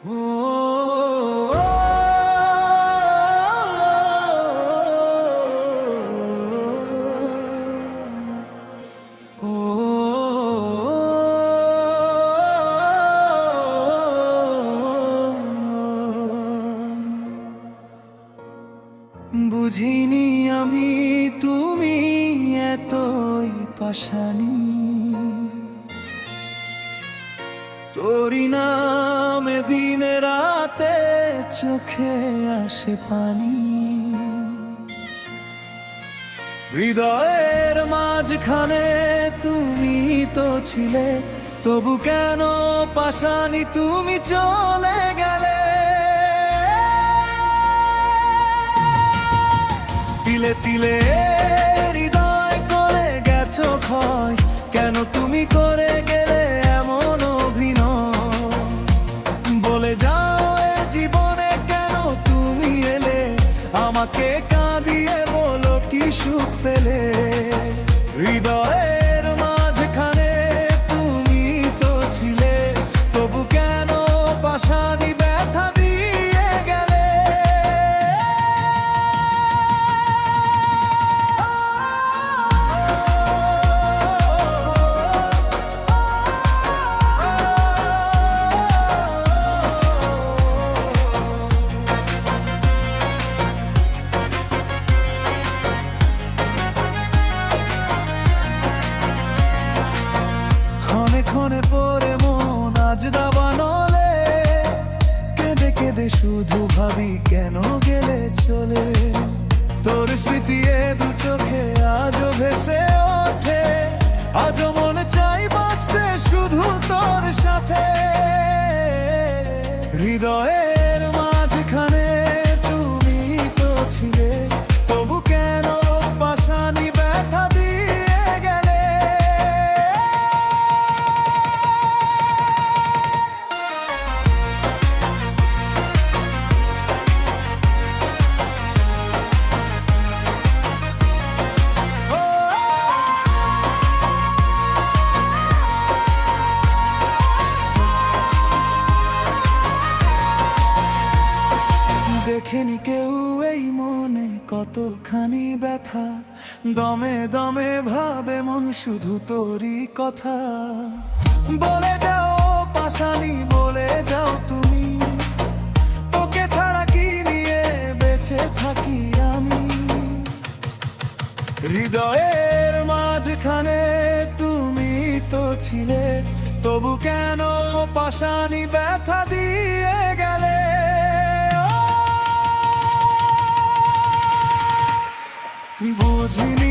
বুঝিনি আমি তুমি এতই পাশানি, তোরি নামে দিনে রাতে চোখে আসে পানি। হৃদয়ের মাঝখানে তুমি তো ছিলে, তবু কেন পাশানি তুমি চলে গেলে। তিলে তিলে হৃদয় করে গেছো ক্ষয়, কেন তুমি করে গেলে এমন অভিনয়। বলে যাও এ জীবনে কেন তুমি এলে, আমাকে কাঁদিয়ে বলো কি সুখ পেলে। হৃদয়ের মাঝখানে তুমি তো ছিলে, তবু কেন পাশানি ব্যথা দিয়ে গেলে। ক্ষণে ক্ষণে পড়ে মন আজ দাবানলে, কেঁদে কেঁদে শুধু ভাবি কেন গেলে চলে। তোর স্মৃতি এ দু চোখে আজও ভেসে ওঠে, আজও মনে চাই বাঁচতে শুধু তোর সাথে। হৃদয়ের মাঝখানে তুমি তো ছিলে, তবু কেন পাশানি ব্যথা দিয়ে গেলে। দেখেনি কেউ এই মনে কতখানি ব্যথা, দমে দমে ভাবে মন শুধু তোরই কথা। বলে যাও পাশানি, বলে যাও তুমি, তোকে ছাড়া কি নিয়ে বেঁচে থাকি আমি। হৃদয়ের মাঝখানে তুমি তো ছিলে, তবু কেন পাশানি ব্যথা দিয়ে গেলে। বুঝিনি